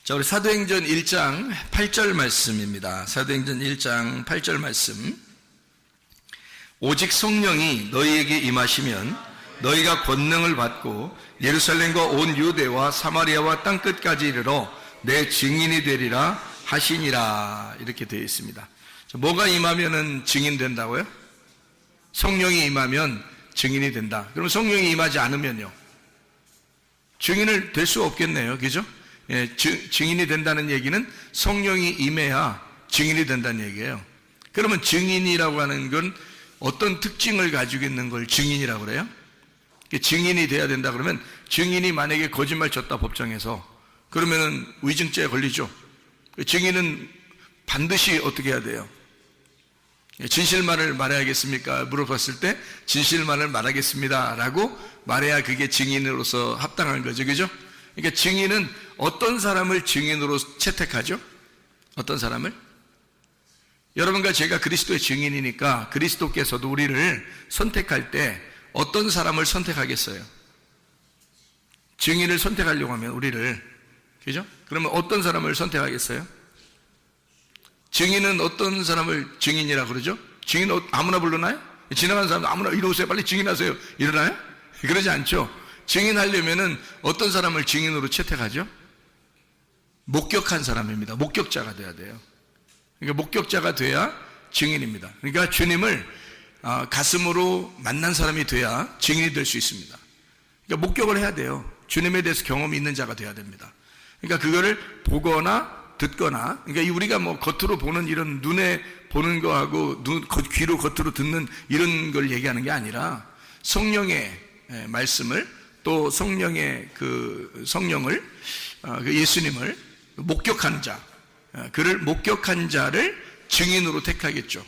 자, 우리 사도행전 1장 8절 말씀입니다. 사도행전 1장 8절 말씀. 오직 성령이 너희에게 임하시면 너희가 권능을 받고 예루살렘과 온 유대와 사마리아와 땅끝까지 이르러 내 증인이 되리라 하시니라. 이렇게 되어 있습니다. 자, 뭐가 임하면은 증인 된다고요? 성령이 임하면 증인이 된다. 그럼 성령이 임하지 않으면요? 증인을 될 수 없겠네요. 그죠? 예, 증인이 된다는 얘기는 성령이 임해야 증인이 된다는 얘기예요. 그러면 증인이라고 하는 건 어떤 특징을 가지고 있는 걸 증인이라고 그래요? 증인이 돼야 된다 그러면, 증인이 만약에 거짓말 쳤다 법정에서, 그러면은 위증죄에 걸리죠. 증인은 반드시 어떻게 해야 돼요? 진실만을 말해야겠습니까? 물어봤을 때 진실만을 말하겠습니다 라고 말해야 그게 증인으로서 합당한 거죠. 그죠? 그러니까 증인은 어떤 사람을 증인으로 채택하죠? 어떤 사람을? 여러분과 제가 그리스도의 증인이니까 그리스도께서도 우리를 선택할 때 어떤 사람을 선택하겠어요? 증인을 선택하려고 하면 우리를, 그죠? 그러면 어떤 사람을 선택하겠어요? 증인은 어떤 사람을 증인이라고 그러죠? 증인 아무나 부르나요? 지나가는 사람 아무나 이리 오세요, 빨리 증인하세요 이러나요? 그러지 않죠. 증인하려면은 어떤 사람을 증인으로 채택하죠? 목격한 사람입니다. 목격자가 돼야 돼요. 그러니까 목격자가 돼야 증인입니다. 그러니까 주님을 가슴으로 만난 사람이 돼야 증인이 될 수 있습니다. 그러니까 목격을 해야 돼요. 주님에 대해서 경험이 있는 자가 돼야 됩니다. 그러니까 그거를 보거나 듣거나, 그러니까 우리가 뭐 겉으로 보는 이런 눈에 보는 거하고 귀로 겉으로 듣는 이런 걸 얘기하는 게 아니라 성령의 말씀을, 또 성령의 그 성령을, 예수님을 목격한 자, 그를 목격한 자를 증인으로 택하겠죠.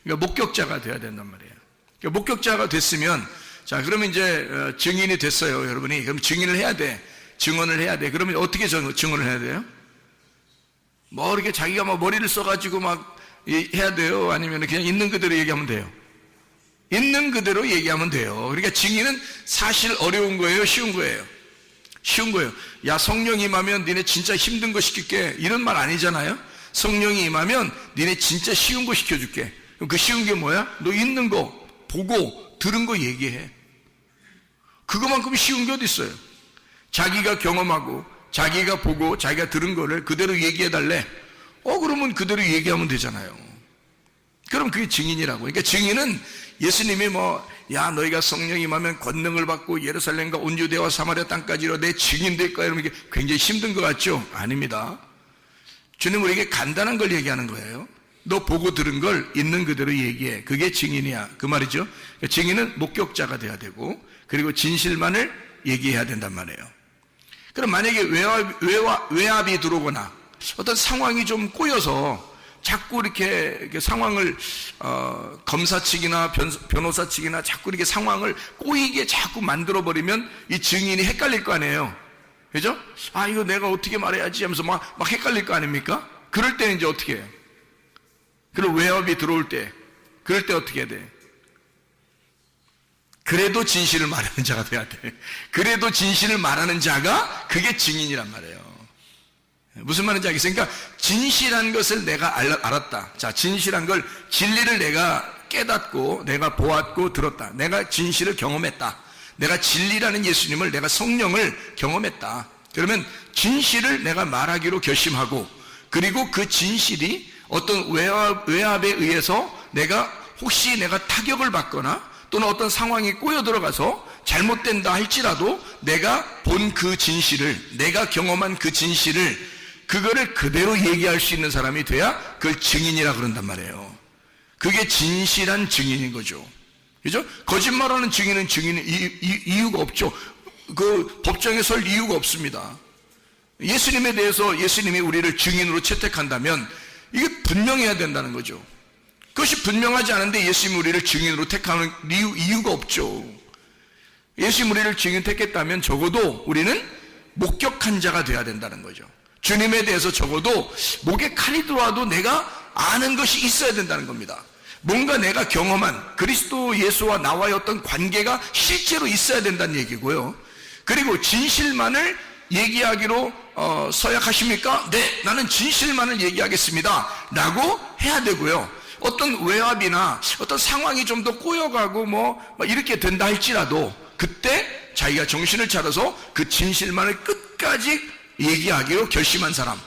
그러니까 목격자가 돼야 된단 말이에요. 그러니까 목격자가 됐으면, 자, 그러면 이제 증인이 됐어요, 여러분이. 그럼 증인을 해야 돼. 증언을 해야 돼. 그러면 어떻게 증언을 해야 돼요? 뭐 이렇게 자기가 막 머리를 써가지고 막 해야 돼요? 아니면 그냥 있는 그대로 얘기하면 돼요? 있는 그대로 얘기하면 돼요. 그러니까 증인은 사실 어려운 거예요? 쉬운 거예요? 쉬운 거예요. 야, 성령이 임하면 니네 진짜 힘든 거 시킬게, 이런 말 아니잖아요. 성령이 임하면 니네 진짜 쉬운 거 시켜줄게. 그럼 그 쉬운 게 뭐야? 너 있는 거 보고 들은 거 얘기해. 그거만큼 쉬운 게 어디 있어요? 자기가 경험하고 자기가 보고 자기가 들은 거를 그대로 얘기해 달래. 그러면 그대로 얘기하면 되잖아요. 그럼 그게 증인이라고. 그러니까 증인은 예수님이 야, 너희가 성령이 임하면 권능을 받고 예루살렘과 온 유대와 사마리아 땅까지 이르러 내 증인 될 거야, 이러면 이게 굉장히 힘든 것 같죠? 아닙니다. 주님 우리에게 간단한 걸 얘기하는 거예요. 너 보고 들은 걸 있는 그대로 얘기해. 그게 증인이야, 그 말이죠. 그러니까 증인은 목격자가 돼야 되고, 그리고 진실만을 얘기해야 된단 말이에요. 그럼 만약에 외압이 들어오거나 어떤 상황이 좀 꼬여서 자꾸 이렇게 상황을 검사 측이나 변호사 측이나 자꾸 이렇게 상황을 꼬이게 자꾸 만들어버리면 이 증인이 헷갈릴 거 아니에요. 그죠? 이거 내가 어떻게 말해야지 하면서 막 헷갈릴 거 아닙니까? 그럴 때는 이제 어떻게 해요? 그리고 외압이 들어올 때, 그럴 때 어떻게 해야 돼? 그래도 진실을 말하는 자가 돼야 돼. 그래도 진실을 말하는 자가 그게 증인이란 말이에요. 무슨 말인지 알겠어요? 그러니까 진실한 것을 내가 알았다. 자, 진실한 걸, 진리를 내가 깨닫고 내가 보았고 들었다. 내가 진실을 경험했다. 내가 진리라는 예수님을, 내가 성령을 경험했다. 그러면 진실을 내가 말하기로 결심하고, 그리고 그 진실이 어떤 외압에 의해서 혹시 내가 타격을 받거나 또는 어떤 상황이 꼬여 들어가서 잘못된다 할지라도 내가 본 그 진실을, 내가 경험한 그 진실을, 그거를 그대로 얘기할 수 있는 사람이 돼야 그걸 증인이라 그런단 말이에요. 그게 진실한 증인인 거죠. 그죠? 거짓말하는 증인은 이유가 없죠. 그 법정에 설 이유가 없습니다. 예수님에 대해서 예수님이 우리를 증인으로 채택한다면 이게 분명해야 된다는 거죠. 그것이 분명하지 않은데 예수님이 우리를 증인으로 택하는 이유가 없죠. 예수님이 우리를 증인 택했다면 적어도 우리는 목격한 자가 돼야 된다는 거죠. 주님에 대해서 적어도 목에 칼이 들어와도 내가 아는 것이 있어야 된다는 겁니다. 뭔가 내가 경험한 그리스도 예수와 나와의 어떤 관계가 실제로 있어야 된다는 얘기고요. 그리고 진실만을 얘기하기로 서약하십니까? 네, 나는 진실만을 얘기하겠습니다 라고 해야 되고요. 어떤 외압이나 어떤 상황이 좀 더 꼬여가고 뭐 이렇게 된다 할지라도 그때 자기가 정신을 차려서 그 진실만을 끝까지 얘기하기로 결심한 사람,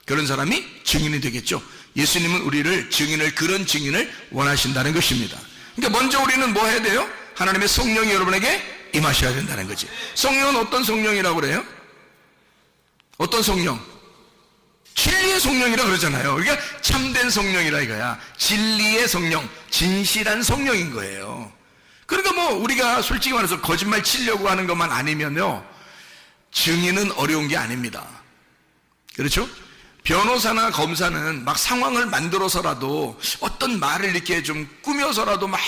그런 사람이 증인이 되겠죠. 예수님은 우리를 그런 증인을 원하신다는 것입니다. 그러니까 먼저 우리는 뭐 해야 돼요? 하나님의 성령이 여러분에게 임하셔야 된다는 거지. 성령은 어떤 성령이라고 그래요? 어떤 성령? 진리의 성령이라 그러잖아요. 그러니까 참된 성령이라 이거야. 진리의 성령, 진실한 성령인 거예요. 그러니까 뭐 우리가 솔직히 말해서 거짓말 치려고 하는 것만 아니면요, 증인은 어려운 게 아닙니다. 그렇죠? 변호사나 검사는 막 상황을 만들어서라도 어떤 말을 이렇게 좀 꾸며서라도 막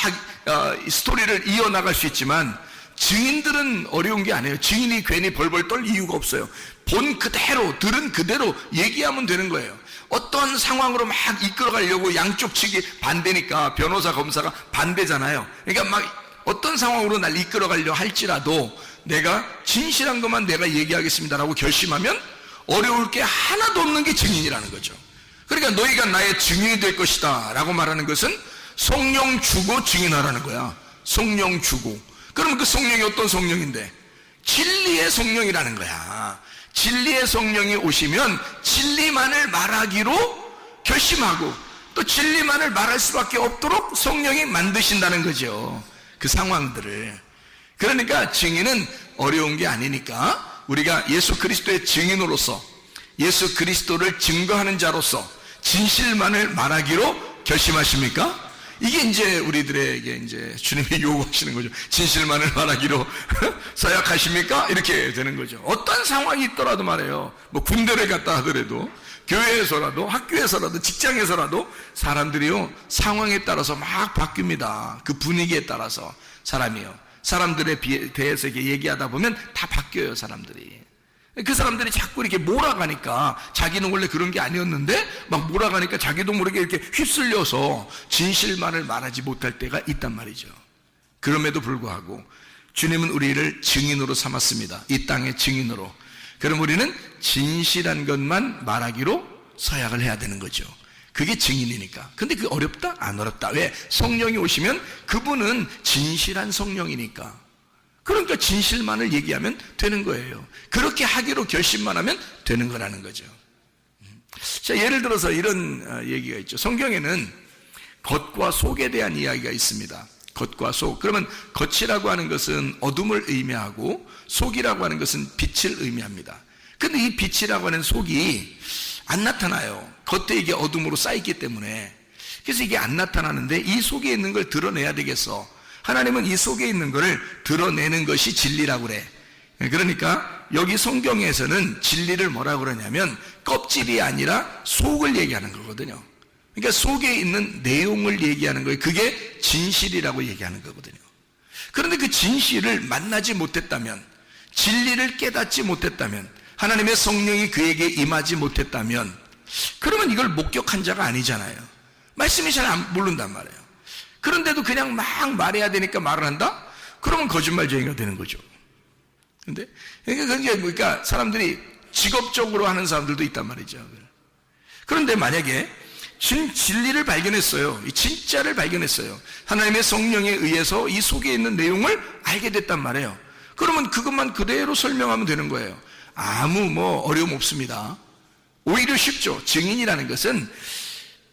스토리를 이어나갈 수 있지만, 증인들은 어려운 게 아니에요. 증인이 괜히 벌벌 떨 이유가 없어요. 본 그대로, 들은 그대로 얘기하면 되는 거예요. 어떤 상황으로 막 이끌어가려고 양쪽 측이 반대니까 변호사, 검사가 반대잖아요. 그러니까 막 어떤 상황으로 날 이끌어가려 할지라도 내가 진실한 것만 내가 얘기하겠습니다라고 결심하면 어려울 게 하나도 없는 게 증인이라는 거죠. 그러니까 너희가 나의 증인이 될 것이다 라고 말하는 것은 성령 주고 증인하라는 거야. 성령 주고. 그러면 그 성령이 어떤 성령인데? 진리의 성령이라는 거야. 진리의 성령이 오시면 진리만을 말하기로 결심하고 또 진리만을 말할 수밖에 없도록 성령이 만드신다는 거죠. 그 상황들을. 그러니까 증인은 어려운 게 아니니까 우리가 예수 그리스도의 증인으로서, 예수 그리스도를 증거하는 자로서 진실만을 말하기로 결심하십니까? 이게 이제 우리들에게 이제 주님이 요구하시는 거죠. 진실만을 말하기로 서약하십니까? 이렇게 되는 거죠. 어떤 상황이 있더라도 말이에요. 뭐 군대를 갔다 하더라도, 교회에서라도, 학교에서라도, 직장에서라도 사람들이요, 상황에 따라서 막 바뀝니다. 그 분위기에 따라서 사람이요. 사람들에 대해서 이렇게 얘기하다 보면 다 바뀌어요, 사람들이. 그 사람들이 자꾸 이렇게 몰아가니까, 자기는 원래 그런 게 아니었는데 막 몰아가니까 자기도 모르게 이렇게 휩쓸려서 진실만을 말하지 못할 때가 있단 말이죠. 그럼에도 불구하고 주님은 우리를 증인으로 삼았습니다. 이 땅의 증인으로. 그럼 우리는 진실한 것만 말하기로 서약을 해야 되는 거죠. 그게 증인이니까. 근데 그게 어렵다? 안 어렵다. 왜? 성령이 오시면 그분은 진실한 성령이니까. 그러니까 진실만을 얘기하면 되는 거예요. 그렇게 하기로 결심만 하면 되는 거라는 거죠. 자, 예를 들어서 이런 얘기가 있죠. 성경에는 겉과 속에 대한 이야기가 있습니다. 겉과 속. 그러면 겉이라고 하는 것은 어둠을 의미하고 속이라고 하는 것은 빛을 의미합니다. 근데 이 빛이라고 하는 속이 안 나타나요. 겉에 이게 어둠으로 쌓였기 때문에. 그래서 이게 안 나타나는데 이 속에 있는 걸 드러내야 되겠어. 하나님은 이 속에 있는 것을 드러내는 것이 진리라고 그래. 그러니까 여기 성경에서는 진리를 뭐라고 그러냐면 껍질이 아니라 속을 얘기하는 거거든요. 그러니까 속에 있는 내용을 얘기하는 거예요. 그게 진실이라고 얘기하는 거거든요. 그런데 그 진실을 만나지 못했다면, 진리를 깨닫지 못했다면, 하나님의 성령이 그에게 임하지 못했다면, 그러면 이걸 목격한 자가 아니잖아요. 말씀이 잘 안 모른단 말이에요. 그런데도 그냥 막 말해야 되니까 말을 한다? 그러면 거짓말쟁이가 되는 거죠. 근데 그러니까 사람들이 직업적으로 하는 사람들도 있단 말이죠. 그런데 만약에 진리를 발견했어요. 이 진짜를 발견했어요. 하나님의 성령에 의해서 이 속에 있는 내용을 알게 됐단 말이에요. 그러면 그것만 그대로 설명하면 되는 거예요. 아무 어려움 없습니다. 오히려 쉽죠. 증인이라는 것은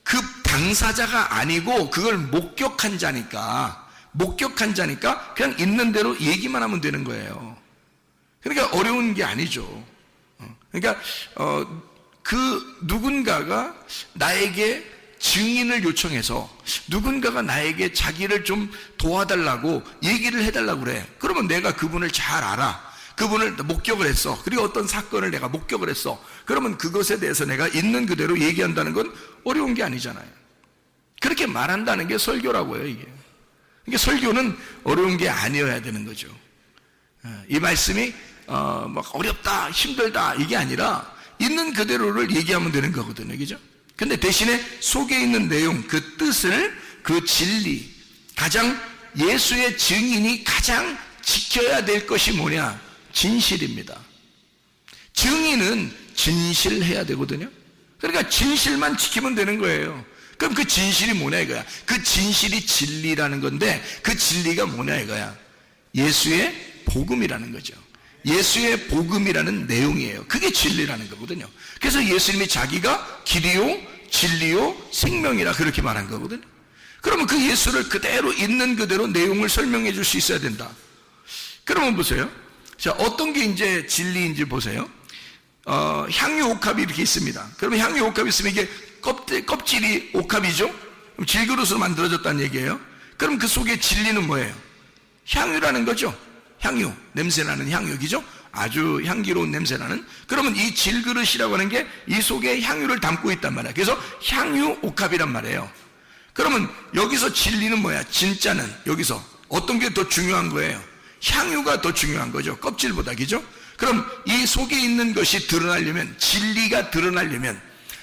그 당사자가 아니고 그걸 목격한 자니까 그냥 있는 대로 얘기만 하면 되는 거예요. 그러니까 어려운 게 아니죠. 그러니까 그 누군가가 나에게 증인을 요청해서 누군가가 나에게 자기를 좀 도와달라고 얘기를 해달라고 그래. 그러면 내가 그분을 잘 알아. 그분을 목격을 했어. 그리고 어떤 사건을 내가 목격을 했어. 그러면 그것에 대해서 내가 있는 그대로 얘기한다는 건 어려운 게 아니잖아요. 그렇게 말한다는 게 설교라고 해요, 이게. 그러니까 설교는 어려운 게 아니어야 되는 거죠. 이 말씀이 막 어렵다, 힘들다 이게 아니라 있는 그대로를 얘기하면 되는 거거든요, 그죠? 근데 대신에 속에 있는 내용, 그 뜻을, 그 진리, 가장 예수의 증인이 가장 지켜야 될 것이 뭐냐? 진실입니다. 증인은 진실해야 되거든요. 그러니까 진실만 지키면 되는 거예요. 그럼 그 진실이 뭐냐 이거야. 그 진실이 진리라는 건데 그 진리가 뭐냐 이거야. 예수의 복음이라는 거죠. 예수의 복음이라는 내용이에요. 그게 진리라는 거거든요. 그래서 예수님이 자기가 길이요 진리요 생명이라 그렇게 말한 거거든요. 그러면 그 예수를 그대로 있는 그대로 내용을 설명해 줄 수 있어야 된다. 그러면 보세요. 자, 어떤 게 이제 진리인지 보세요. 향유 옥합이 이렇게 있습니다. 그러면 향유 옥합이 있으면 이게 껍질이 옥합이죠? 그럼 질그릇으로 만들어졌다는 얘기예요. 그럼 그 속에 진리는 뭐예요? 향유라는 거죠. 향유, 냄새나는 향유, 그죠? 아주 향기로운 냄새나는. 그러면 이 질그릇이라고 하는 게 이 속에 향유를 담고 있단 말이에요. 그래서 향유 옥합이란 말이에요. 그러면 여기서 진리는 뭐야? 진짜는 여기서 어떤 게 더 중요한 거예요? 향유가 더 중요한 거죠. 껍질보다, 그죠? 그럼 이 속에 있는 것이 드러나려면, 진리가 드러나려면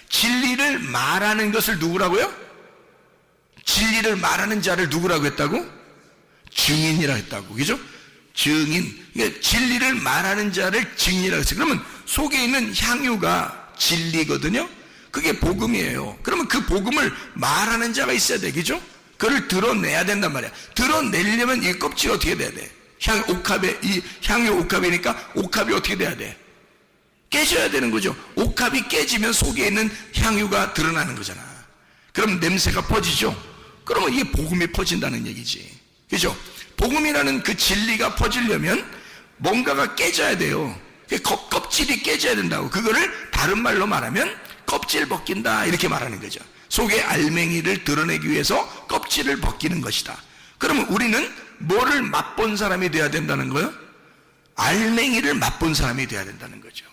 진리를 말하는 것을 누구라고요? 진리를 말하는 자를 누구라고 했다고? 증인이라고 했다고, 그죠? 증인. 그러니까 진리를 말하는 자를 증인이라고 했어요. 그러면 속에 있는 향유가 진리거든요. 그게 복음이에요. 그러면 그 복음을 말하는 자가 있어야 돼, 그죠? 그걸 드러내야 된단 말이야. 드러내려면 이 껍질이 어떻게 돼야 돼? 이 향유 옥합이니까 옥합이 어떻게 돼야 돼? 깨져야 되는 거죠. 옥합이 깨지면 속에 있는 향유가 드러나는 거잖아. 그럼 냄새가 퍼지죠. 그러면 이게 복음이 퍼진다는 얘기지, 그죠? 복음이라는 그 진리가 퍼지려면 뭔가가 깨져야 돼요. 껍질이 깨져야 된다고. 그거를 다른 말로 말하면 껍질 벗긴다 이렇게 말하는 거죠. 속의 알맹이를 드러내기 위해서 껍질을 벗기는 것이다. 그러면 우리는 뭐를 맛본 사람이 돼야 된다는 거예요? 알맹이를 맛본 사람이 돼야 된다는 거죠.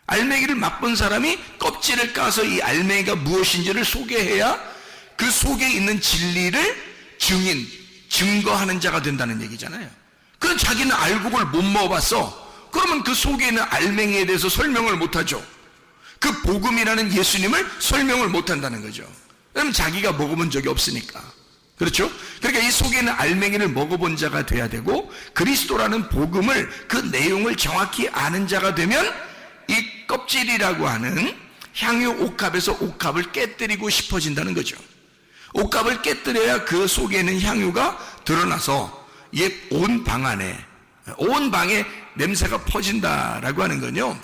알맹이를 맛본 사람이 껍질을 까서 이 알맹이가 무엇인지를 소개해야 그 속에 있는 진리를 증거하는 자가 된다는 얘기잖아요. 그럼 자기는 알고 그걸 못 먹어봤어. 그러면 그 속에 있는 알맹이에 대해서 설명을 못하죠. 그 복음이라는 예수님을 설명을 못한다는 거죠. 그럼 자기가 먹어본 적이 없으니까. 그렇죠? 그러니까 이 속에 있는 알맹이를 먹어본 자가 돼야 되고, 그리스도라는 복음을, 그 내용을 정확히 아는 자가 되면 이 껍질이라고 하는 향유 옥합에서 옥합을 깨뜨리고 싶어진다는 거죠. 옥합을 깨뜨려야 그 속에 있는 향유가 드러나서 온 방 안에, 온 방에 냄새가 퍼진다라고 하는 건요,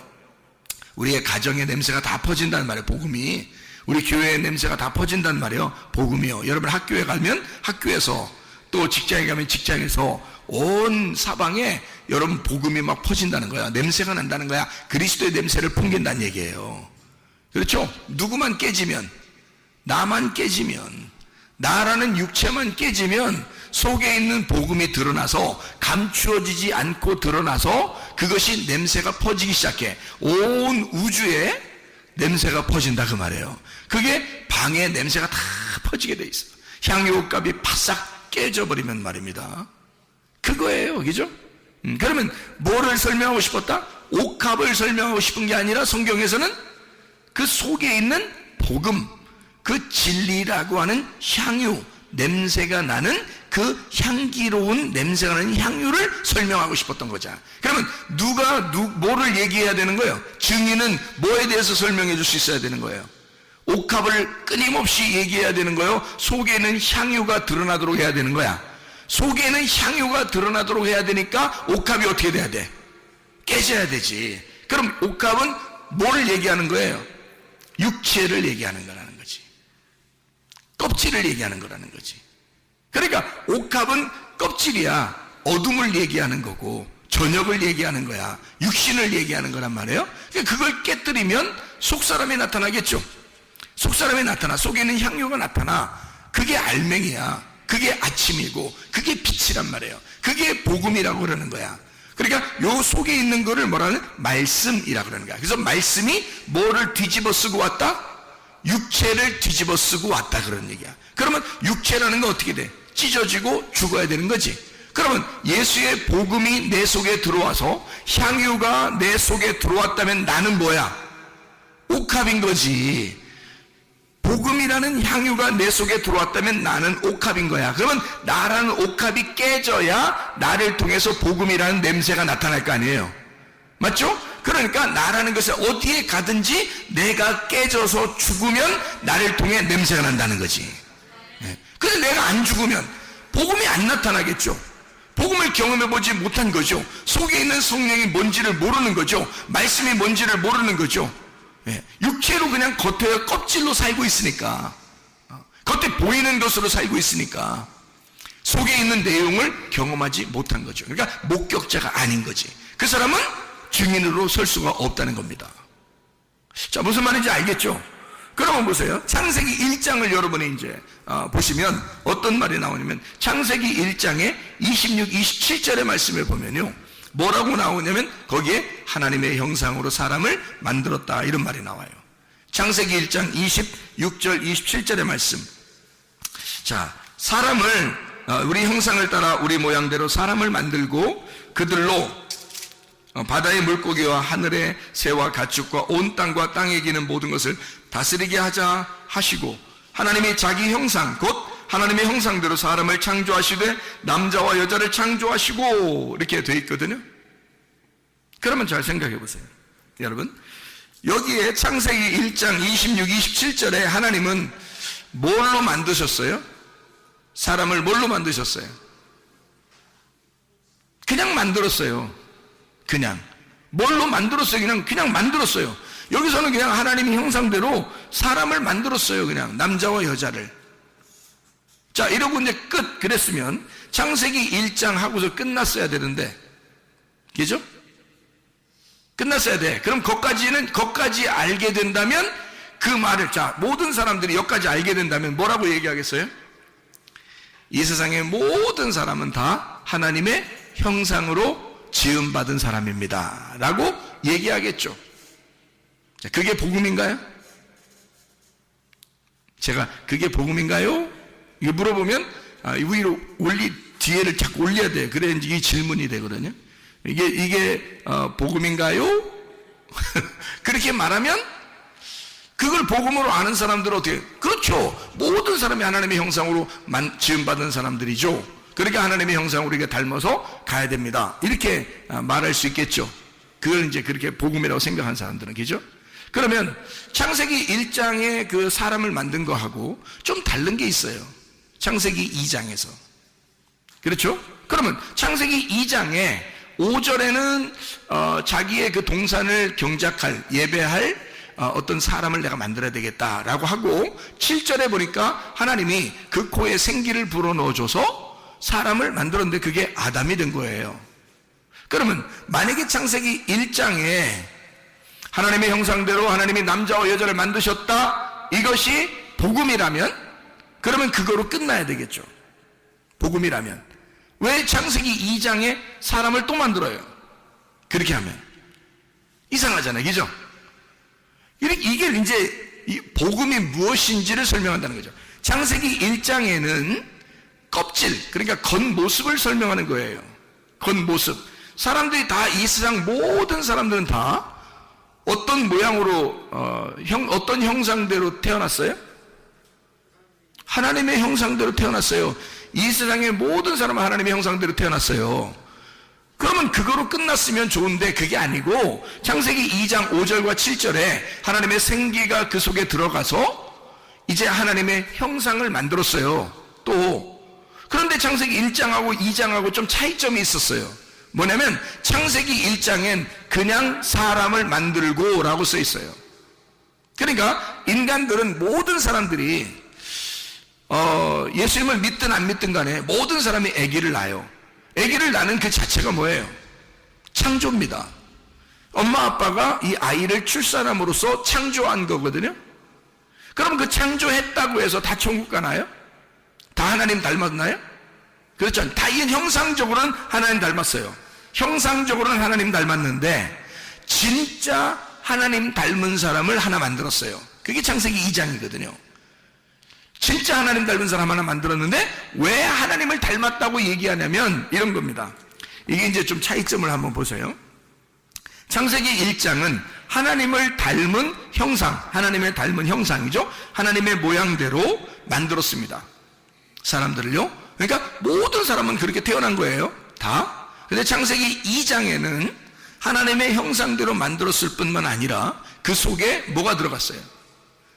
우리의 가정의 냄새가 다 퍼진다는 말이에요. 복음이. 우리 교회의 냄새가 다 퍼진다는 말이에요. 복음이요. 여러분 학교에 가면 학교에서, 또 직장에 가면 직장에서 온 사방에 여러분 복음이 막 퍼진다는 거야. 냄새가 난다는 거야. 그리스도의 냄새를 풍긴다는 얘기예요. 그렇죠? 누구만 깨지면, 나만 깨지면, 나라는 육체만 깨지면 속에 있는 복음이 드러나서, 감추어지지 않고 드러나서 그것이 냄새가 퍼지기 시작해. 온 우주에 냄새가 퍼진다 그 말이에요. 그게 방에 냄새가 다 퍼지게 돼 있어. 향유 옥합이 바싹 깨져버리면 말입니다. 그거예요, 그죠? 그러면 뭐를 설명하고 싶었다? 옥합을 설명하고 싶은 게 아니라 성경에서는 그 속에 있는 복음, 그 진리라고 하는 향유, 냄새가 나는 그 향기로운 냄새가 나는 향유를 설명하고 싶었던 거죠. 그러면 뭐를 얘기해야 되는 거예요? 증인은 뭐에 대해서 설명해 줄 수 있어야 되는 거예요? 옥합을 끊임없이 얘기해야 되는 거예요? 속에는 향유가 드러나도록 해야 되는 거야? 속에는 향유가 드러나도록 해야 되니까 옥합이 어떻게 돼야 돼? 깨져야 되지. 그럼 옥합은 뭐를 얘기하는 거예요? 육체를 얘기하는 거라는 거지. 껍질을 얘기하는 거라는 거지. 그러니까 옥합은 껍질이야. 어둠을 얘기하는 거고 저녁을 얘기하는 거야. 육신을 얘기하는 거란 말이에요. 그걸 깨뜨리면 속사람이 나타나겠죠. 속사람이 나타나. 속에 있는 향유가 나타나. 그게 알맹이야. 그게 아침이고 그게 빛이란 말이에요. 그게 복음이라고 그러는 거야. 그러니까 요 속에 있는 거를 뭐라는? 말씀이라고 그러는 거야. 그래서 말씀이 뭐를 뒤집어 쓰고 왔다? 육체를 뒤집어 쓰고 왔다 그런 얘기야. 그러면 육체라는 건 어떻게 돼? 찢어지고 죽어야 되는 거지. 그러면 예수의 복음이 내 속에 들어와서 향유가 내 속에 들어왔다면 나는 뭐야? 옥합인 거지. 복음이라는 향유가 내 속에 들어왔다면 나는 옥합인 거야. 그러면 나라는 옥합이 깨져야 나를 통해서 복음이라는 냄새가 나타날 거 아니에요. 맞죠? 그러니까 나라는 것은 어디에 가든지 내가 깨져서 죽으면 나를 통해 냄새가 난다는 거지. 근데 내가 안 죽으면 복음이 안 나타나겠죠. 복음을 경험해보지 못한 거죠. 속에 있는 성령이 뭔지를 모르는 거죠. 말씀이 뭔지를 모르는 거죠. 육체로 그냥 겉에 껍질로 살고 있으니까, 겉에 보이는 것으로 살고 있으니까 속에 있는 내용을 경험하지 못한 거죠. 그러니까 목격자가 아닌 거지. 그 사람은 증인으로 설 수가 없다는 겁니다. 자, 무슨 말인지 알겠죠? 그러면 보세요. 창세기 1장을 여러분이 이제 보시면 어떤 말이 나오냐면, 창세기 1장의 26, 27절의 말씀을 보면요, 뭐라고 나오냐면 거기에 하나님의 형상으로 사람을 만들었다, 이런 말이 나와요. 창세기 1장 26절 27절의 말씀. 자, 사람을 우리 형상을 따라 우리 모양대로 사람을 만들고 그들로 바다의 물고기와 하늘의 새와 가축과 온 땅과 땅에 기는 모든 것을 다스리게 하자 하시고, 하나님이 자기 형상 곧 하나님의 형상대로 사람을 창조하시되 남자와 여자를 창조하시고, 이렇게 되어 있거든요. 그러면 잘 생각해 보세요. 여러분, 여기에 창세기 1장 26, 27절에 하나님은 뭘로 만드셨어요? 사람을 뭘로 만드셨어요? 그냥 만들었어요. 그냥 뭘로 만들었어요? 그냥 만들었어요. 여기서는 그냥 하나님의 형상대로 사람을 만들었어요. 그냥 남자와 여자를. 자, 이러고 이제 끝. 그랬으면 창세기 1장 하고서 끝났어야 되는데, 그죠? 끝났어야 돼. 그럼 거기까지 알게 된다면, 그 말을, 자, 모든 사람들이 여기까지 알게 된다면 뭐라고 얘기하겠어요? 이 세상의 모든 사람은 다 하나님의 형상으로 지음받은 사람입니다 라고 얘기하겠죠. 자, 그게 복음인가요? 제가 그게 복음인가요? 이거 물어보면 위로 뒤에를 자꾸 올려야 돼요. 그래야 이제 이 질문이 되거든요. 이게 복음인가요? 그렇게 말하면 그걸 복음으로 아는 사람들은 어떻게? 그렇죠. 모든 사람이 하나님의 형상으로 지음받은 사람들이죠. 그러니까 하나님의 형상으로 우리가 닮아서 가야 됩니다, 이렇게 말할 수 있겠죠. 그걸 이제 그렇게 복음이라고 생각하는 사람들은, 그죠? 그러면 창세기 1장에 그 사람을 만든 거하고 좀 다른 게 있어요. 창세기 2장에서. 그렇죠? 그러면 창세기 2장에 5절에는 자기의 그 동산을 경작할, 예배할 어떤 사람을 내가 만들어야 되겠다라고 하고, 7절에 보니까 하나님이 그 코에 생기를 불어넣어줘서 사람을 만들었는데 그게 아담이 된 거예요. 그러면 만약에 창세기 1장에 하나님의 형상대로 하나님이 남자와 여자를 만드셨다, 이것이 복음이라면 그러면 그거로 끝나야 되겠죠. 복음이라면 왜 창세기 2장에 사람을 또 만들어요? 그렇게 하면 이상하잖아요, 그죠? 이게 이제 이 복음이 무엇인지를 설명한다는 거죠. 창세기 1장에는 껍질, 그러니까 겉모습을 설명하는 거예요. 겉모습. 사람들이 다, 이 세상 모든 사람들은 다 어떤 모양으로 어떤 형상대로 태어났어요? 하나님의 형상대로 태어났어요. 이 세상의 모든 사람은 하나님의 형상대로 태어났어요. 그러면 그거로 끝났으면 좋은데 그게 아니고, 창세기 2장 5절과 7절에 하나님의 생기가 그 속에 들어가서 이제 하나님의 형상을 만들었어요. 또 그런데 창세기 1장하고 2장하고 좀 차이점이 있었어요. 뭐냐면 창세기 1장엔 그냥 사람을 만들고 라고 써 있어요. 그러니까 인간들은, 모든 사람들이 예수님을 믿든 안 믿든 간에 모든 사람이 아기를 낳아요. 아기를 낳는 그 자체가 뭐예요? 창조입니다. 엄마 아빠가 이 아이를 출산함으로써 창조한 거거든요. 그럼 그 창조했다고 해서 다 천국 가나요? 다 하나님 닮았나요? 그렇죠. 다 이건 형상적으로는 하나님 닮았어요. 형상적으로는 하나님 닮았는데 진짜 하나님 닮은 사람을 하나 만들었어요. 그게 창세기 2장이거든요. 진짜 하나님 닮은 사람 하나 만들었는데 왜 하나님을 닮았다고 얘기하냐면 이런 겁니다. 이게 이제 좀 차이점을 한번 보세요. 창세기 1장은 하나님을 닮은 형상, 하나님의 닮은 형상이죠. 하나님의 모양대로 만들었습니다, 사람들을요. 그러니까 모든 사람은 그렇게 태어난 거예요, 다. 근데 창세기 2장에는 하나님의 형상대로 만들었을 뿐만 아니라 그 속에 뭐가 들어갔어요?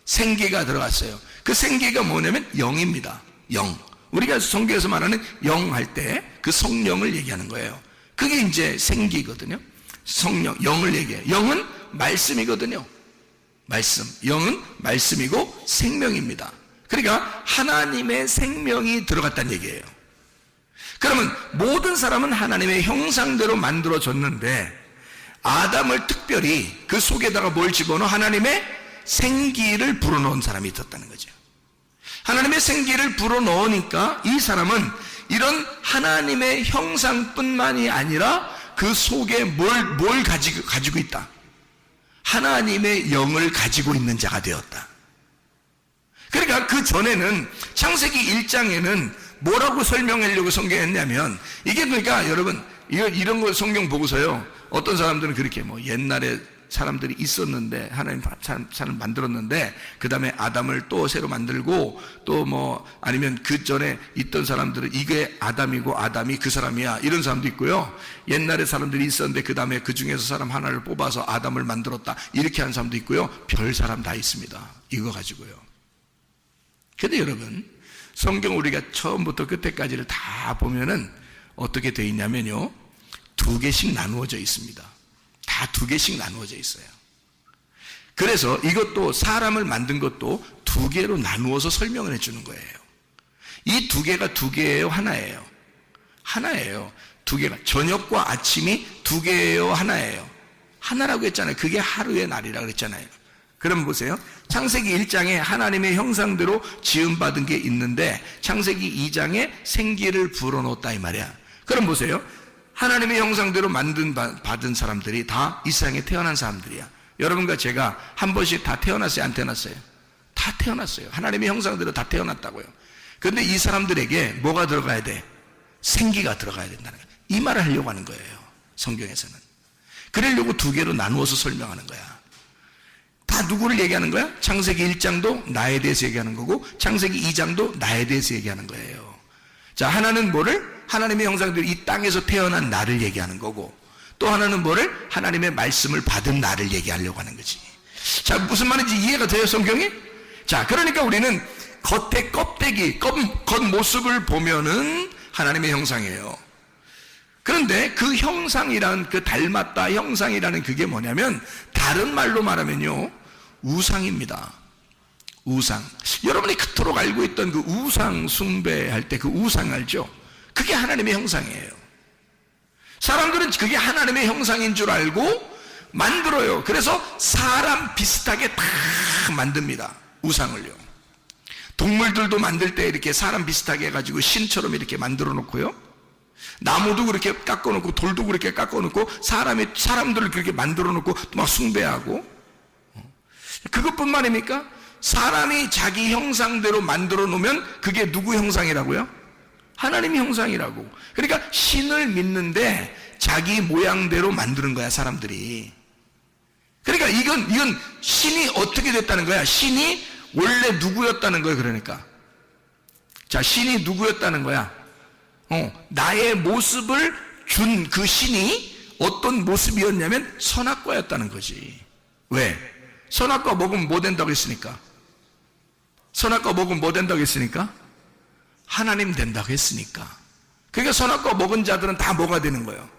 생기가 들어갔어요. 그 생기가 뭐냐면 영입니다. 영. 우리가 성경에서 말하는 영 할 때 그 성령을 얘기하는 거예요. 그게 이제 생기거든요. 성령, 영을 얘기해요. 영은 말씀이거든요. 말씀. 영은 말씀이고 생명입니다. 그러니까 하나님의 생명이 들어갔다는 얘기예요. 그러면 모든 사람은 하나님의 형상대로 만들어졌는데 아담을 특별히 그 속에다가 뭘 집어넣어? 하나님의 생기를 불어넣은 사람이 있었다는 거죠. 하나님의 생기를 불어넣으니까 이 사람은 이런 하나님의 형상뿐만이 아니라 그 속에 뭘 가지고 있다? 하나님의 영을 가지고 있는 자가 되었다. 그러니까 그 전에는 창세기 1장에는 뭐라고 설명하려고 성경했냐면, 이게 그러니까 여러분 이런 거 성경 보고서요, 어떤 사람들은 그렇게 뭐 옛날에 사람들이 있었는데 하나님 사람 만들었는데 그 다음에 아담을 또 새로 만들고 또 뭐 아니면 그 전에 있던 사람들은 이게 아담이고 아담이 그 사람이야, 이런 사람도 있고요. 옛날에 사람들이 있었는데 그 다음에 그 중에서 사람 하나를 뽑아서 아담을 만들었다, 이렇게 하는 사람도 있고요. 별 사람 다 있습니다. 이거 가지고요. 근데 여러분, 성경 우리가 처음부터 끝에까지를 다 보면은 어떻게 돼 있냐면요, 두 개씩 나누어져 있습니다. 다 두 개씩 나누어져 있어요. 그래서 이것도 사람을 만든 것도 두 개로 나누어서 설명을 해주는 거예요. 이 두 개가 두 개예요, 하나예요? 하나예요. 두 개가, 저녁과 아침이 두 개예요, 하나예요? 하나라고 했잖아요. 그게 하루의 날이라 그랬잖아요. 그럼 보세요. 창세기 1장에 하나님의 형상대로 지음받은 게 있는데 창세기 2장에 생기를 불어넣었다 이 말이야. 그럼 보세요. 하나님의 형상대로 받은 사람들이 다 이 세상에 태어난 사람들이야. 여러분과 제가 한 번씩 다 태어났어요, 안 태어났어요? 다 태어났어요. 하나님의 형상대로 다 태어났다고요. 그런데 이 사람들에게 뭐가 들어가야 돼? 생기가 들어가야 된다는 거예요. 이 말을 하려고 하는 거예요, 성경에서는. 그러려고 두 개로 나누어서 설명하는 거야. 다 누구를 얘기하는 거야? 창세기 1장도 나에 대해서 얘기하는 거고 창세기 2장도 나에 대해서 얘기하는 거예요. 자, 하나는 뭐를? 하나님의 형상대로 이 땅에서 태어난 나를 얘기하는 거고, 또 하나는 뭐를? 하나님의 말씀을 받은 나를 얘기하려고 하는 거지. 자, 무슨 말인지 이해가 돼요, 성경이? 자, 그러니까 우리는 겉의 껍데기, 겉모습을 보면은 하나님의 형상이에요. 그런데 그 형상이란, 그 닮았다 형상이라는 그게 뭐냐면 다른 말로 말하면요, 우상입니다. 우상. 여러분이 그토록 알고 있던 그 우상 숭배할 때 그 우상 알죠? 그게 하나님의 형상이에요. 사람들은 그게 하나님의 형상인 줄 알고 만들어요. 그래서 사람 비슷하게 다 만듭니다, 우상을요. 동물들도 만들 때 이렇게 사람 비슷하게 해가지고 신처럼 이렇게 만들어 놓고요, 나무도 그렇게 깎아 놓고 돌도 그렇게 깎아 놓고 사람들을 그렇게 만들어 놓고 막 숭배하고. 그것뿐만입니까? 사람이 자기 형상대로 만들어 놓으면 그게 누구 형상이라고요? 하나님의 형상이라고. 그러니까 신을 믿는데 자기 모양대로 만드는 거야, 사람들이. 그러니까 이건 신이 어떻게 됐다는 거야? 신이 원래 누구였다는 거예요, 그러니까. 자, 신이 누구였다는 거야? 나의 모습을 준 그 신이 어떤 모습이었냐면 선악과였다는 거지. 왜? 선악과 먹으면 뭐 된다고 했으니까? 선악과 먹으면 뭐 된다고 했으니까? 하나님 된다고 했으니까. 그러니까 선악과 먹은 자들은 다 뭐가 되는 거예요?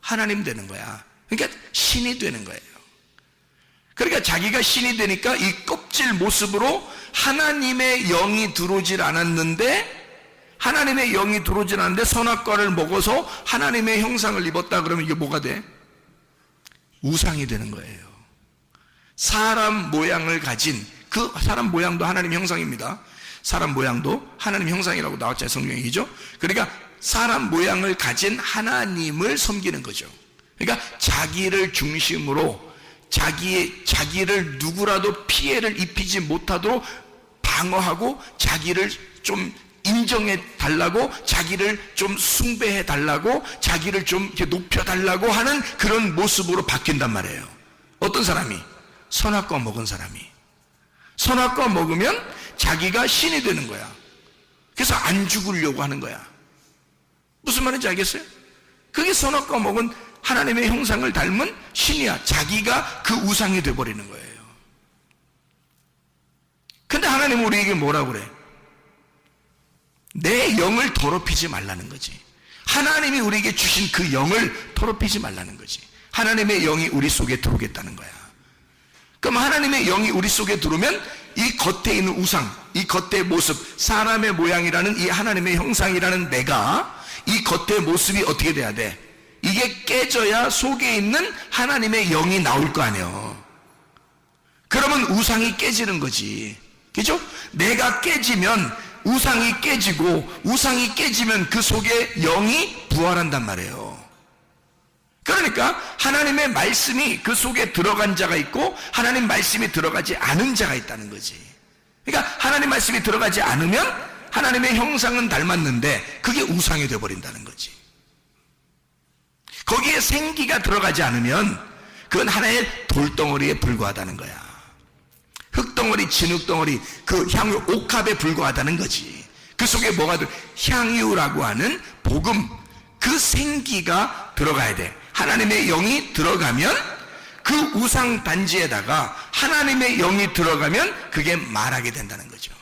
하나님 되는 거야. 그러니까 신이 되는 거예요. 그러니까 자기가 신이 되니까 이 껍질 모습으로 하나님의 영이 들어오질 않았는데, 하나님의 영이 들어오질 않는데 선악과를 먹어서 하나님의 형상을 입었다 그러면 이게 뭐가 돼? 우상이 되는 거예요. 사람 모양을 가진, 그 사람 모양도 하나님 형상입니다. 사람 모양도 하나님 형상이라고 나왔잖아요, 성경이죠. 그러니까 사람 모양을 가진 하나님을 섬기는 거죠. 그러니까 자기를 중심으로 자기를 누구라도 피해를 입히지 못하도록 방어하고 자기를 좀 인정해 달라고, 자기를 좀 숭배해 달라고, 자기를 좀 이렇게 높여 달라고 하는 그런 모습으로 바뀐단 말이에요. 어떤 사람이? 선악과 먹은 사람이. 선악과 먹으면 자기가 신이 되는 거야. 그래서 안 죽으려고 하는 거야. 무슨 말인지 알겠어요? 그게 선악과 먹은 하나님의 형상을 닮은 신이야. 자기가 그 우상이 되어버리는 거예요. 근데 하나님은 우리에게 뭐라고 그래? 내 영을 더럽히지 말라는 거지. 하나님이 우리에게 주신 그 영을 더럽히지 말라는 거지. 하나님의 영이 우리 속에 들어오겠다는 거야. 그럼 하나님의 영이 우리 속에 들어오면 이 겉에 있는 우상, 이 겉의 모습, 사람의 모양이라는 이 하나님의 형상이라는 내가 이 겉의 모습이 어떻게 돼야 돼? 이게 깨져야 속에 있는 하나님의 영이 나올 거 아니에요. 그러면 우상이 깨지는 거지. 그죠? 내가 깨지면 우상이 깨지고, 우상이 깨지면 그 속에 영이 부활한단 말이에요. 그러니까 하나님의 말씀이 그 속에 들어간 자가 있고 하나님 말씀이 들어가지 않은 자가 있다는 거지. 그러니까 하나님 말씀이 들어가지 않으면 하나님의 형상은 닮았는데 그게 우상이 되어버린다는 거지. 거기에 생기가 들어가지 않으면 그건 하나의 돌덩어리에 불과하다는 거야. 흙덩어리, 진흙덩어리, 그 향유, 옥합에 불과하다는 거지. 그 속에 뭐가 향유라고 하는 복음, 그 생기가 들어가야 돼. 하나님의 영이 들어가면 그 우상 단지에다가 하나님의 영이 들어가면 그게 말하게 된다는 거죠.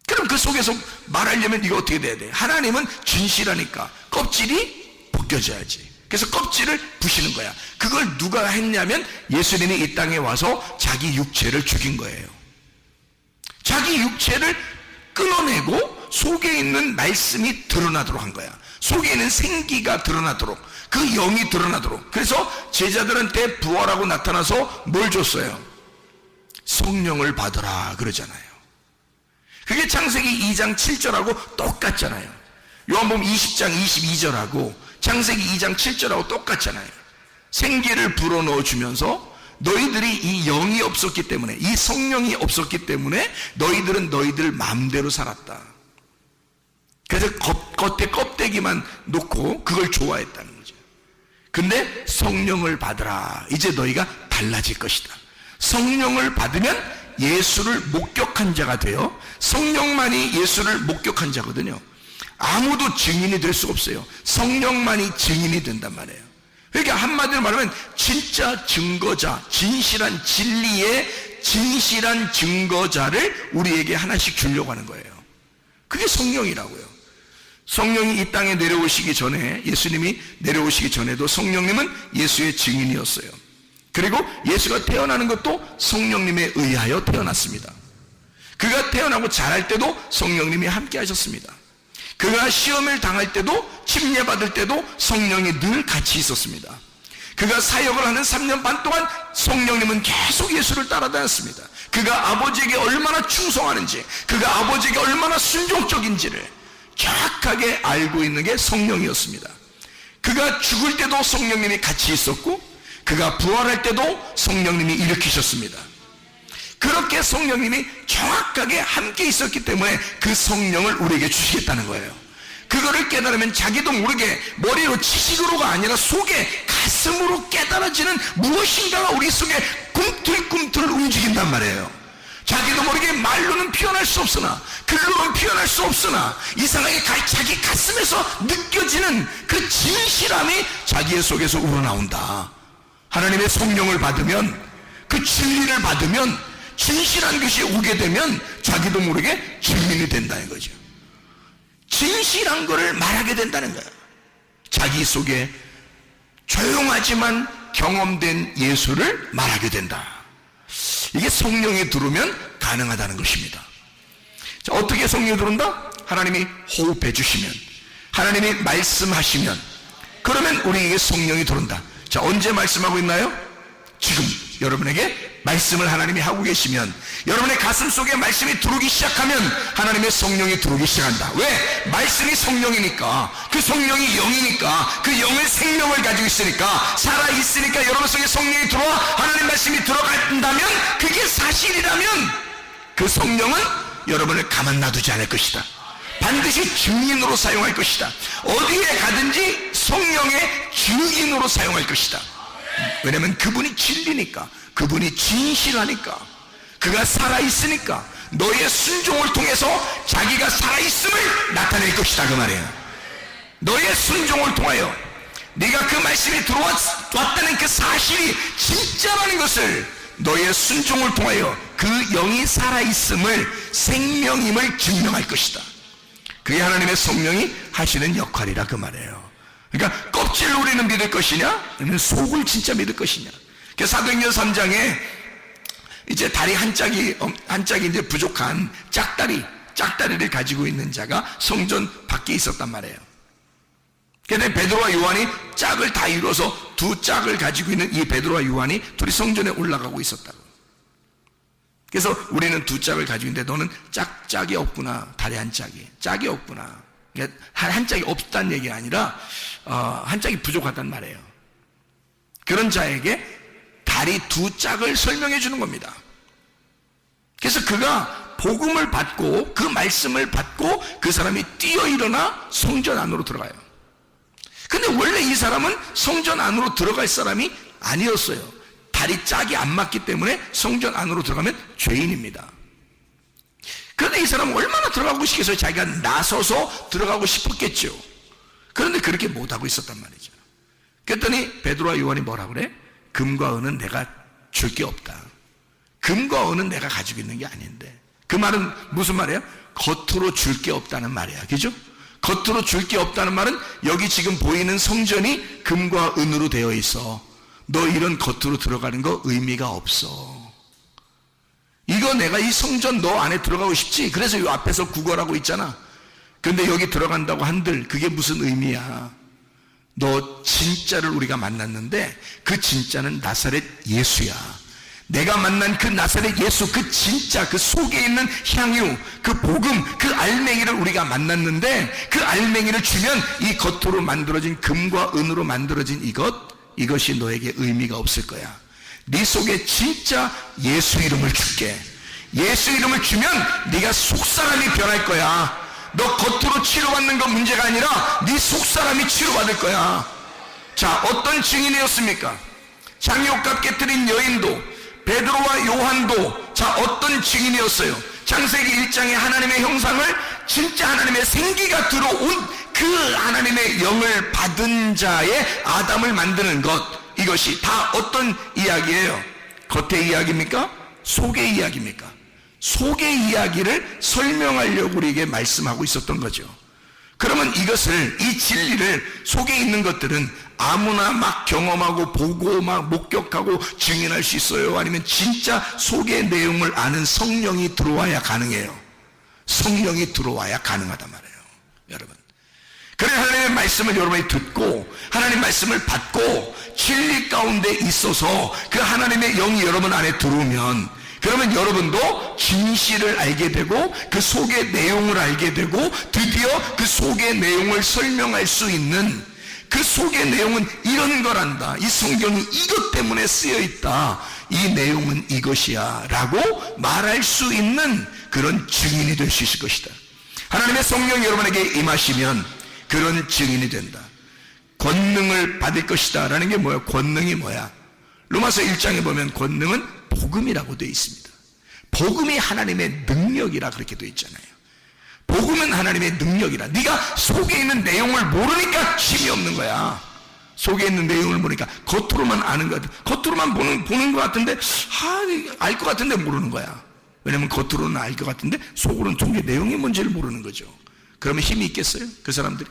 그럼 그 속에서 말하려면 이거 어떻게 돼야 돼? 하나님은 진실하니까 껍질이 벗겨져야지. 그래서 껍질을 부시는 거야. 그걸 누가 했냐면 예수님이 이 땅에 와서 자기 육체를 죽인 거예요. 자기 육체를 끊어내고 속에 있는 말씀이 드러나도록 한 거야. 속에 있는 생기가 드러나도록, 그 영이 드러나도록. 그래서 제자들한테 부활하고 나타나서 뭘 줬어요? 성령을 받으라 그러잖아요. 그게 창세기 2장 7절하고 똑같잖아요. 요한복음 20장 22절하고 창세기 2장 7절하고 똑같잖아요. 생기를 불어넣어 주면서 너희들이 이 영이 없었기 때문에, 이 성령이 없었기 때문에 너희들은 너희들 마음대로 살았다. 그래서 겉에 껍데기만 놓고 그걸 좋아했다는 거죠. 근데 성령을 받으라. 이제 너희가 달라질 것이다. 성령을 받으면 예수를 목격한 자가 되어, 성령만이 예수를 목격한 자거든요. 아무도 증인이 될 수가 없어요. 성령만이 증인이 된단 말이에요. 그러니까 한마디로 말하면 진짜 증거자, 진실한 진리의 진실한 증거자를 우리에게 하나씩 주려고 하는 거예요. 그게 성령이라고요. 성령이 이 땅에 내려오시기 전에, 예수님이 내려오시기 전에도 성령님은 예수의 증인이었어요. 그리고 예수가 태어나는 것도 성령님에 의하여 태어났습니다. 그가 태어나고 자랄 때도 성령님이 함께 하셨습니다. 그가 시험을 당할 때도, 침례받을 때도 성령이 늘 같이 있었습니다. 그가 사역을 하는 3년 반 동안 성령님은 계속 예수를 따라다녔습니다. 그가 아버지에게 얼마나 충성하는지, 그가 아버지에게 얼마나 순종적인지를 정확하게 알고 있는 게 성령이었습니다. 그가 죽을 때도 성령님이 같이 있었고, 그가 부활할 때도 성령님이 일으키셨습니다. 그렇게 성령님이 정확하게 함께 있었기 때문에 그 성령을 우리에게 주시겠다는 거예요. 그거를 깨달으면 자기도 모르게 머리로 지식으로가 아니라 속에 가슴으로 깨달아지는 무엇인가가 우리 속에 꿈틀꿈틀 움직인단 말이에요. 자기도 모르게 말로는 표현할 수 없으나, 글로는 표현할 수 없으나 이상하게 자기 가슴에서 느껴지는 그 진실함이 자기의 속에서 우러나온다. 하나님의 성령을 받으면, 그 진리를 받으면, 진실한 것이 오게 되면 자기도 모르게 증인이 된다는 거죠. 진실한 것을 말하게 된다는 거예요. 자기 속에 조용하지만 경험된 예수를 말하게 된다. 이게 성령이 들어오면 가능하다는 것입니다. 자, 어떻게 성령이 들어온다? 하나님이 호흡해 주시면, 하나님이 말씀하시면, 그러면 우리에게 성령이 들어온다. 자, 언제 말씀하고 있나요? 지금 여러분에게 말씀을 하나님이 하고 계시면, 여러분의 가슴 속에 말씀이 들어오기 시작하면 하나님의 성령이 들어오기 시작한다. 왜? 말씀이 성령이니까, 그 성령이 영이니까, 그 영의 생명을 가지고 있으니까, 살아있으니까 여러분 속에 성령이 들어와 하나님 말씀이 들어간다면, 그게 사실이라면 그 성령은 여러분을 가만 놔두지 않을 것이다. 반드시 증인으로 사용할 것이다. 어디에 가든지 성령의 증인으로 사용할 것이다. 왜냐하면 그분이 진리니까, 그분이 진실하니까, 그가 살아있으니까 너의 순종을 통해서 자기가 살아있음을 나타낼 것이다 그 말이에요. 너의 순종을 통하여 네가 그 말씀이 들어왔다는 그 사실이 진짜라는 것을 너의 순종을 통하여 그 영이 살아있음을, 생명임을 증명할 것이다. 그게 하나님의 성령이 하시는 역할이라 그 말이에요. 그러니까 껍질로 우리는 믿을 것이냐, 아니면 속을 진짜 믿을 것이냐. 사도행전 3장에 이제 다리 한 짝이 이제 부족한 짝다리를 가지고 있는 자가 성전 밖에 있었단 말이에요. 그런데 베드로와 요한이 짝을 다 이루어서 두 짝을 가지고 있는 이 베드로와 요한이 둘이 성전에 올라가고 있었다고. 그래서 우리는 두 짝을 가지고 있는데 너는 짝이 없구나. 다리 한 짝이 없구나. 그러니까 한 짝이 없다는 얘기가 아니라 한 짝이 부족하단 말이에요. 그런 자에게 다리 두 짝을 설명해 주는 겁니다. 그래서 그가 복음을 받고 그 말씀을 받고 그 사람이 뛰어 일어나 성전 안으로 들어가요. 근데 원래 이 사람은 성전 안으로 들어갈 사람이 아니었어요. 다리 짝이 안 맞기 때문에 성전 안으로 들어가면 죄인입니다. 그런데 이 사람은 얼마나 들어가고 싶겠어요? 자기가 나서서 들어가고 싶었겠죠. 그런데 그렇게 못하고 있었단 말이죠. 그랬더니 베드로와 요한이 뭐라 그래? 금과 은은 내가 줄 게 없다. 금과 은은 내가 가지고 있는 게 아닌데. 그 말은 무슨 말이에요? 겉으로 줄 게 없다는 말이야. 그죠? 겉으로 줄 게 없다는 말은 여기 지금 보이는 성전이 금과 은으로 되어 있어. 너 이런 겉으로 들어가는 거 의미가 없어. 이거 내가 이 성전 너 안에 들어가고 싶지? 그래서 이 앞에서 구걸하고 있잖아. 근데 여기 들어간다고 한들 그게 무슨 의미야? 너 진짜를 우리가 만났는데 그 진짜는 나사렛 예수야. 내가 만난 그 나사렛 예수, 그 진짜, 그 속에 있는 향유, 그 복음, 그 알맹이를 우리가 만났는데 그 알맹이를 주면 이 겉으로 만들어진 금과 은으로 만들어진 이것이 너에게 의미가 없을 거야. 네 속에 진짜 예수 이름을 줄게. 예수 이름을 주면 네가 속사람이 변할 거야. 너 겉으로 치료받는 건 문제가 아니라 네 속사람이 치료받을 거야. 자, 어떤 증인이었습니까? 장욕값 깨뜨린 여인도, 베드로와 요한도 자, 어떤 증인이었어요? 창세기 1장에 하나님의 형상을, 진짜 하나님의 생기가 들어온 그 하나님의 영을 받은 자의 아담을 만드는 것, 이것이 다 어떤 이야기예요? 겉의 이야기입니까? 속의 이야기입니까? 속의 이야기를 설명하려고 우리에게 말씀하고 있었던 거죠. 그러면 이것을, 이 진리를, 속에 있는 것들은 아무나 막 경험하고 보고 막 목격하고 증인할 수 있어요? 아니면 진짜 속의 내용을 아는 성령이 들어와야 가능해요? 성령이 들어와야 가능하단 말이에요, 여러분. 그래, 하나님의 말씀을 여러분이 듣고 하나님 말씀을 받고 진리 가운데 있어서 그 하나님의 영이 여러분 안에 들어오면, 그러면 여러분도 진실을 알게 되고 그 속의 내용을 알게 되고 드디어 그 속의 내용을 설명할 수 있는, 그 속의 내용은 이런 거란다, 이 성경이 이것 때문에 쓰여 있다, 이 내용은 이것이야 라고 말할 수 있는 그런 증인이 될 수 있을 것이다. 하나님의 성령이 여러분에게 임하시면 그런 증인이 된다. 권능을 받을 것이다 라는 게 뭐야? 권능이 뭐야? 로마서 1장에 보면 권능은 복음이라고 되어 있습니다. 복음이 하나님의 능력이라 그렇게 되어 있잖아요. 복음은 하나님의 능력이라. 네가 속에 있는 내용을 모르니까 힘이 없는 거야. 속에 있는 내용을 모르니까 겉으로만 아는 것 같아. 겉으로만 보는 것 같은데 알 것 같은데 모르는 거야. 왜냐면 겉으로는 알 것 같은데 속으로는 속의 내용이 뭔지를 모르는 거죠. 그러면 힘이 있겠어요? 그 사람들이?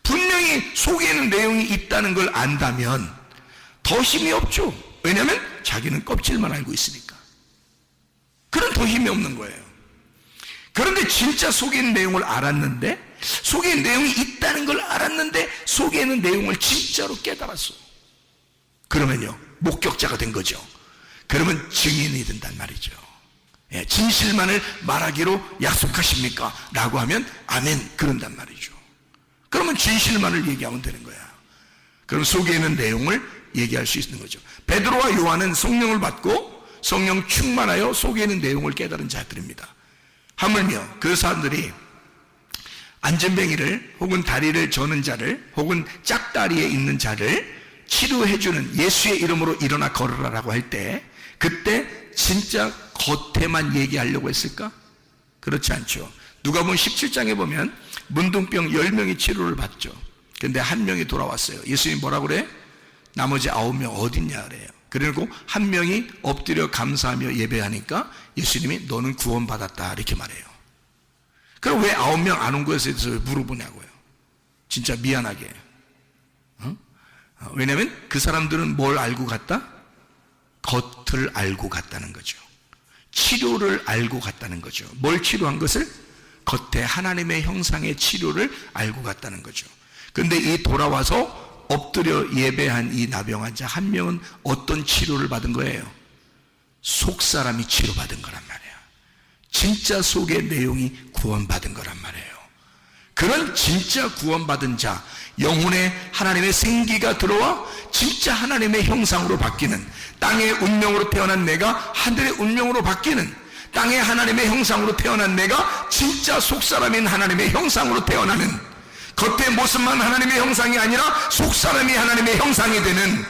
분명히 속에 있는 내용이 있다는 걸 안다면 더 힘이 없죠. 왜냐하면 자기는 껍질만 알고 있으니까. 그럼 더 힘이 없는 거예요. 그런데 진짜 속에 있는 내용을 알았는데, 속에 있는 내용이 있다는 걸 알았는데 속에 있는 내용을 진짜로 깨달았어. 그러면요, 목격자가 된 거죠. 그러면 증인이 된단 말이죠. 예, 진실만을 말하기로 약속하십니까? 라고 하면 아멘, 그런단 말이죠. 그러면 진실만을 얘기하면 되는 거야. 그럼 속에 있는 내용을 얘기할 수 있는 거죠. 베드로와 요한은 성령을 받고 성령 충만하여 속에 있는 내용을 깨달은 자들입니다. 하물며 그 사람들이 안전뱅이를 혹은 다리를 저는 자를 혹은 짝다리에 있는 자를 치료해주는 예수의 이름으로 일어나 걸으라라고 할 때, 그때 진짜 겉에만 얘기하려고 했을까? 그렇지 않죠. 누가복음 17장에 보면 문둥병 10명이 치료를 받죠. 근데 한 명이 돌아왔어요. 예수님이 뭐라 그래? 나머지 9명 어딨냐 그래요. 그리고 한 명이 엎드려 감사하며 예배하니까 예수님이 너는 구원받았다 이렇게 말해요. 그럼 왜 9명 안 온 것에 대해서 물어보냐고요. 진짜 미안하게. 왜냐하면 그 사람들은 뭘 알고 갔다? 겉을 알고 갔다는 거죠. 치료를 알고 갔다는 거죠. 뭘 치료한 것을? 겉에 하나님의 형상의 치료를 알고 갔다는 거죠. 그런데 이 돌아와서 엎드려 예배한 이 나병 환자 한 명은 어떤 치료를 받은 거예요? 속사람이 치료받은 거란 말이에요. 진짜 속의 내용이 구원받은 거란 말이에요. 그런 진짜 구원받은 자, 영혼에 하나님의 생기가 들어와 진짜 하나님의 형상으로 바뀌는, 땅의 운명으로 태어난 내가 하늘의 운명으로 바뀌는, 땅의 하나님의 형상으로 태어난 내가 진짜 속사람인 하나님의 형상으로 태어나는, 겉의 모습만 하나님의 형상이 아니라 속사람이 하나님의 형상이 되는,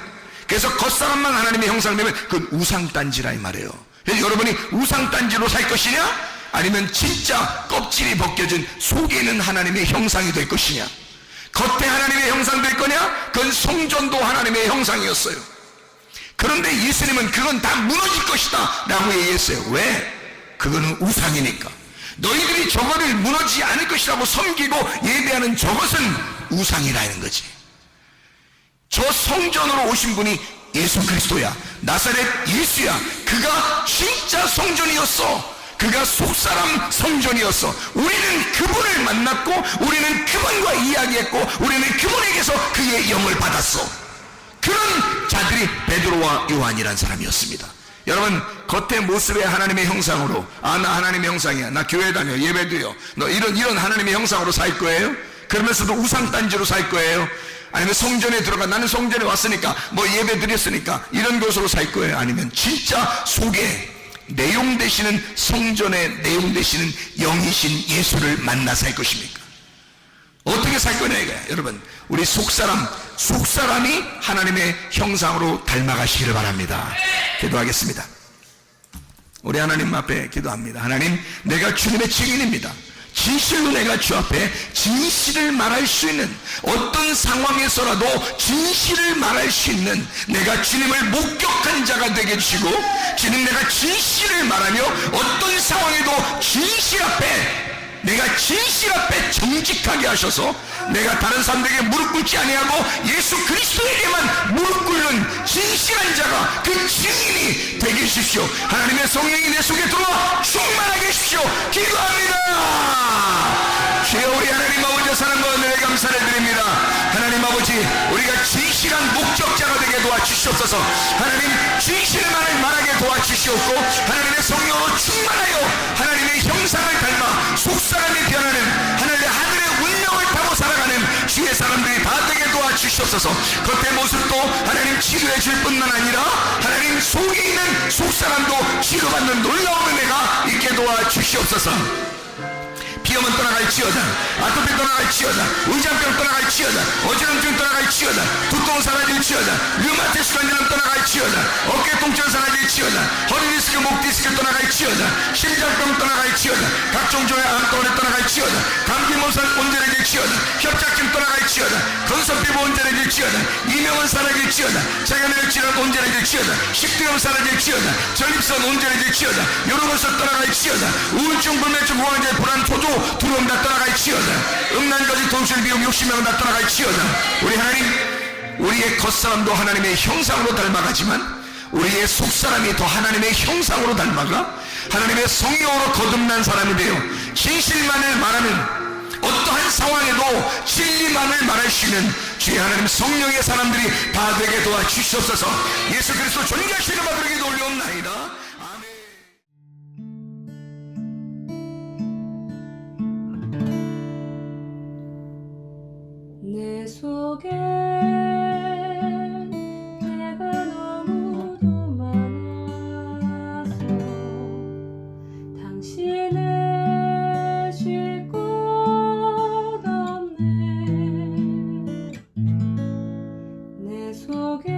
그래서 겉사람만 하나님의 형상이 되면 그건 우상단지라 이 말이에요. 그래서 여러분이 우상단지로 살 것이냐? 아니면 진짜 껍질이 벗겨진 속에 있는 하나님의 형상이 될 것이냐? 겉에 하나님의 형상 될 거냐? 그건 성전도 하나님의 형상이었어요. 그런데 예수님은 그건 다 무너질 것이다 라고 얘기했어요. 왜? 그거는 우상이니까. 너희들이 저거를 무너지지 않을 것이라고 섬기고 예배하는 저것은 우상이라는 거지. 저 성전으로 오신 분이 예수 그리스도야. 나사렛 예수야. 그가 진짜 성전이었어. 그가 속사람 성전이었어. 우리는 그분을 만났고 우리는 그분과 이야기했고 우리는 그분에게서 그의 영을 받았어. 그런 자들이 베드로와 요한이란 사람이었습니다. 여러분, 겉의 모습의 하나님의 형상으로, 아, 나 하나님의 형상이야, 나 교회 다녀, 예배드려, 너 이런 하나님의 형상으로 살 거예요? 그러면서도 우상단지로 살 거예요? 아니면 성전에 들어가, 나는 성전에 왔으니까 뭐 예배 드렸으니까 이런 것으로 살 거예요? 아니면 진짜 속에 내용 되시는, 성전의 내용 되시는 영이신 예수를 만나 살 것입니까? 어떻게 살 거냐 이거야. 여러분, 우리 속사람이 하나님의 형상으로 닮아가시기를 바랍니다. 기도하겠습니다. 우리 하나님 앞에 기도합니다. 하나님, 내가 주님의 증인입니다. 진실로 내가 주 앞에 진실을 말할 수 있는, 어떤 상황에서라도 진실을 말할 수 있는, 내가 주님을 목격한 자가 되게 해주시고, 주님, 내가 진실을 말하며 어떤 상황에도 진실 앞에, 내가 진실 앞에 정직하게 하셔서 내가 다른 사람들에게 무릎 꿇지 아니하고 예수 그리스도에게만 무릎 꿇는 진실한 자가, 그 증인이 되게 해주십시오. 하나님의 성령이 내 속에 들어와 충만하게 해주십시오. 기도합니다. 주여, 우리 하나님 아버지 사랑과 은혜에 감사를 드립니다. 하나님 아버지, 우리가 진실한 목적자가 되게 도와주시옵소서. 하나님, 진실만을 말하게 도와주시옵고, 하나님의 성령으로 충만하여 하나님의 형상을 닮아 속사람이 변하는, 하나님의 하늘의 운명을 타고 살아가는 주의 사람들이 다 되게 도와주시옵소서. 겉의 모습도 하나님 치료해 줄 뿐만 아니라 하나님 속에 있는 속사람도 치료받는 놀라운 은혜가 있게 도와주시옵소서. 비염은 떠나갈지어다, 아토피 떠나갈지어다, 의장병 떠나갈지어다, 어지럼증 떠나갈지어다, 두통 사라질지어다, 류마티스 관절염 떠나갈지어다, 어깨 통증 사라질지어다, 허리 디스크, 목 디스크 떠나갈지어다, 심장병 떠나갈지어다, 각종 종의 암덩어리 떠나갈지어다, 감기 몸살 온전해질지어다, 협착증 떠나갈지어다, 건선피부 온전해질지어다, 이명은 사라질지어다, 자가면역 질환 온전해질지어다, 식도염 사라질지어다, 전립선 온전해질지어다, 요로건설 떠나갈지어다, 우울증, 불면증, 공황장애, 불안, 초조, 두려움 다 떠나갈지어다, 음란거지, 돈술, 비용, 욕심명 다 떠나갈지어다. 우리 하나님, 우리의 겉사람도 하나님의 형상으로 닮아가지만 우리의 속사람이 더 하나님의 형상으로 닮아가 하나님의 성령으로 거듭난 사람이 되어 진실만을 말하는, 어떠한 상황에도 진리만을 말할 수 있는 주의 하나님 성령의 사람들이 다 되게 도와주시옵소서. 예수 그리스도 존귀하시는 바들에게 올려옵나이다. 내 속에 내가 너무도 많아서 당신을 쉴 곳 없네. 내 속에